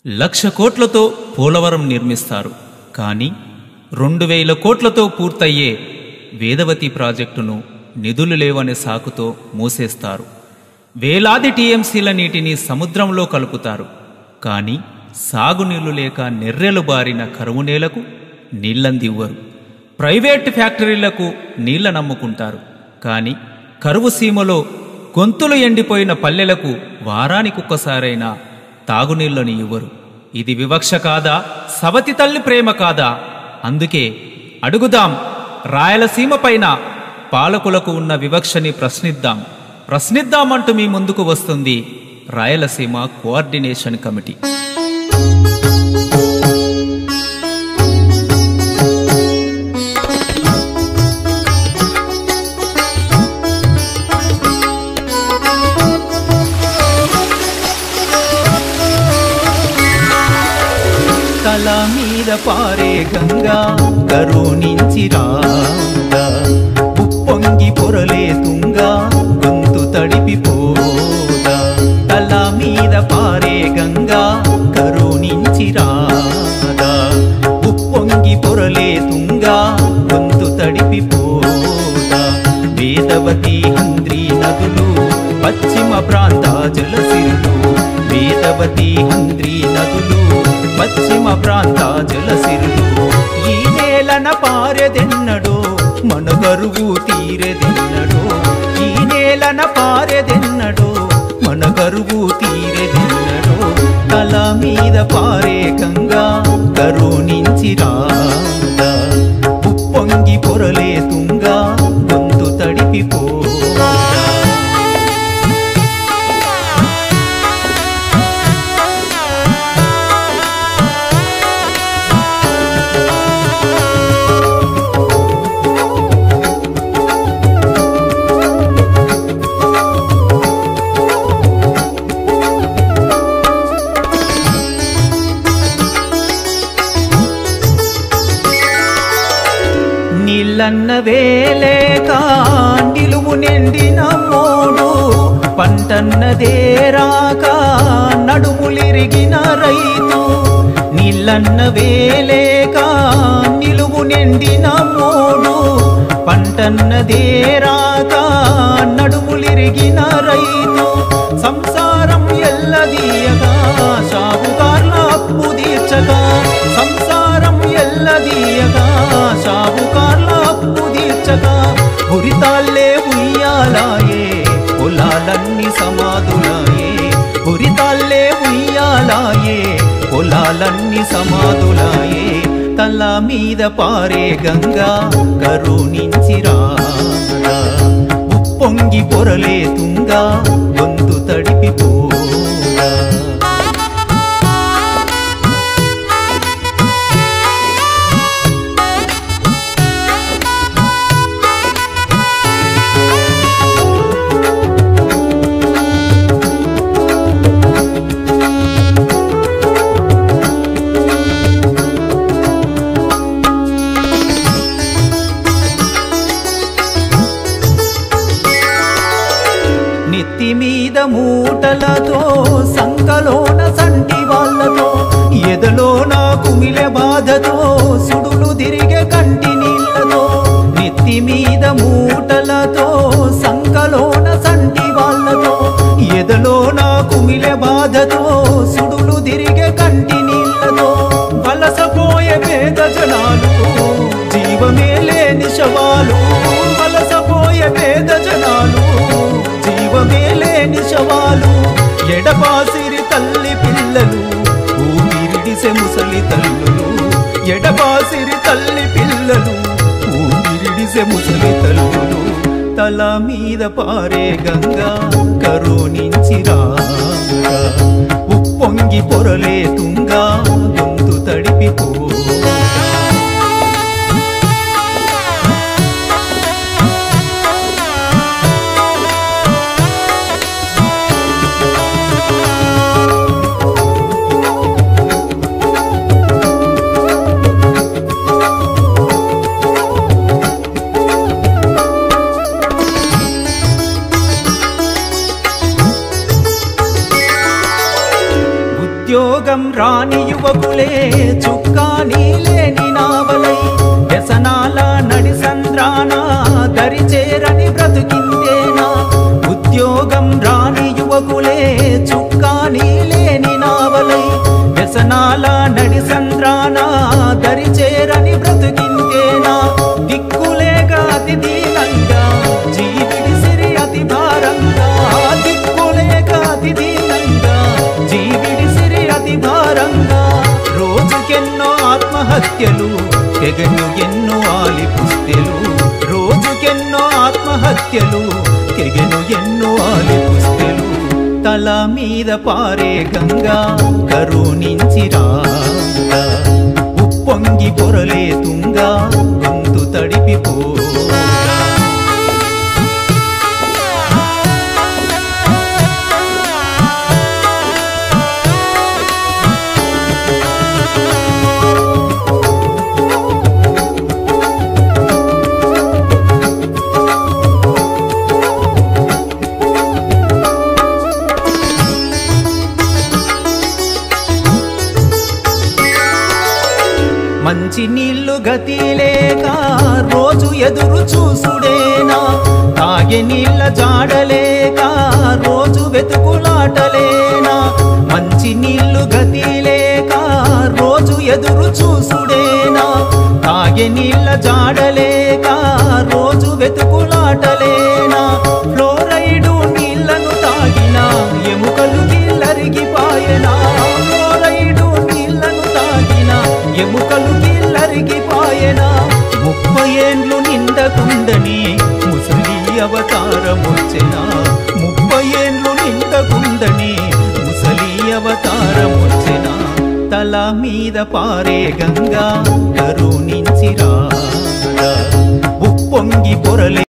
1,00,000 కోట్లతో పోలవరం నిర్మిస్తారు. కానీ 2,000 కోట్లతో పూర్తయ్యే వేదవతి ప్రాజెక్టును నిధులు లేవనే సాకుతో మూసేస్తారు. వేలాది టీఎంసీల నీటిని సముద్రంలో కలుపుతారు. కానీ సాగునీళ్లు లేక నెర్రెలు బారిన కరువు నేలకు నీళ్లందివ్వరు. ప్రైవేట్ ఫ్యాక్టరీలకు నీళ్ల నమ్ముకుంటారు. కానీ కరువు సీమలో గొంతులు ఎండిపోయిన పల్లెలకు వారానికొక్కసారైనా తాగునీళ్లను ఇవ్వరు. ఇది వివక్ష కాదా? సవతి తల్లి ప్రేమ కాదా? అందుకే అడుగుదాం, రాయలసీమ పైన పాలకులకు ఉన్న వివక్షని ప్రశ్నిద్దామంటూ మీ ముందుకు వస్తుంది రాయలసీమ కోఆర్డినేషన్ కమిటీ. తల మీద పారే గంగా కరుణించి రాదా, ఉప్పొంగి పొరలే తుంగా గొంతు తడిపిపోదా. తల మీద పారే గంగా కరుణించి రాదా, ఉప్పొంగి పొరలే తుంగా గొంతు తడిపిపోదా. వేదవతి హంద్రి నదులు పశ్చిమ ప్రాంత జలసిరులు, వేదవతి హంద్రి నదులు పశ్చిమ ప్రాంత జలసిరులు. ఈ నేలన పారెదెన్నడో మన కరువు తీరెదెన్నడో, ఈ నేలన పారెదెన్నడో మన కరువు తీరెదెన్నడో. తల మీద పారే గంగా కరుణించి రాదా, ఉప్పొంగి పొరలే తుంగా గొంతు తడిపిపోదా. నీళ్ళన్న వేలేక నిలువు నిండిన మోడు, పంటన్నదే రాక నడుములిరిగిన రైతు. నీళ్ళన్న వేలేక నిలువు నిండిన మోడు, పంటన్నదే రాక నడుములిరిగిన రైతు. సంసారం ఎల్లదీయగా షావుకార్ల అప్పు తీర్చగా, సంసారం ఎల్లదీయగా షావుకార్ల అప్పు తీర్చగా. ఉరితాళ్ళే ఉయ్యాలాయే పొలాలన్నీ సమాధులాయే, ఉరితాళ్ళే ఉయ్యాలాయే పొలాలన్నీ సమాధులాయే. తల మీద పారే గంగా కరుణించి రాదా, ఉప్పొంగి పొరలే తుంగా గొంతు తడిపిపోదా. నెత్తి మీద మూటలతో సంకలోన సంటి వాళ్ళతో, ఎదలోన కుమిలె బాధతో సుడులు తిరిగే కంటి నీళ్లతో. నెత్తి మీద మూటలతో సంకలోన సంటి వాళ్ళతో, ఎదలోన కుమిలె బాధతో సుడులు తిరిగే కంటి నీళ్లతో. వలసపోయే పేద జనాలు జీవమే లేని శవాలు, వలసపోయే పేద జనాలు జీవమే లేని శవాలు. ఎడబాసిరి తల్లి పిల్లలు ఊపిరిడిసె ముసలి తల్లులు, ఎడబాసిరి తల్లి పిల్లలు ఊపిరిడిసె ముసలి తల్లులు. తల మీద పారే గంగా కరుణించి రాదా, ఉప్పొంగి పొరలే తుంగా గొంతు తడిపిపోదా. ఉద్యోగం రాని యువకులే చుక్కాని లేని నావలై వ్యసనాల నడి సంద్రాన దరిచేరని బ్రతుకిందేనా ఉద్యోగం రాని యువకులే చుక్కాని లేని నావలై వ్యసనాల నడి సంద్రాన దరిచేరని బ్రతుకిందేనా దిక్కులేక అతి దీనంగా జీవిడిసిరి అతి భారంగా దిక్కులేక అతి దీనంగా జీవిడిసిరి అతి భారంగా రోజుకెన్నో ఆత్మహత్యలు తెగను ఎన్నో ఆలి పుస్తెలు రోజుకెన్నో ఆత్మహత్యలు తెగను ఎన్నో ఆలి పుస్తెలు తల మీద పారే గంగా కరుణించి రాగా ఉప్పొంగి పొరలే తుంగా గొంతు తడిపిపోగా మంచి నీళ్లు గతి లేక రోజు ఎదురు చూసుడేనా తాగే నీళ్ళ జాడలేక రోజు వెతుకులాటలేనా మంచి నీళ్లు గతి లేక రోజు ఎదురు చూసుడేనా తాగే నీళ్ళ జాడలేక రోజు వెతుకులాటలేనా ఫ్లోరైడు నీళ్లను తాగినా ఎముకలు గిల్లరిగిపాయనా ఫ్లోరైడు నీళ్లను తాగినా ఎముకలు గిల్లరిగిపాయనా 30 ఏండ్లు నిండకుండని ముసలి అవతారమొచ్చెనా 30 ఏండ్లు నిండకుండని ముసలి అవతారమొచ్చెనా తల మీద పారే గంగా కరుణించి రాగా ఉప్పొంగి పొరలే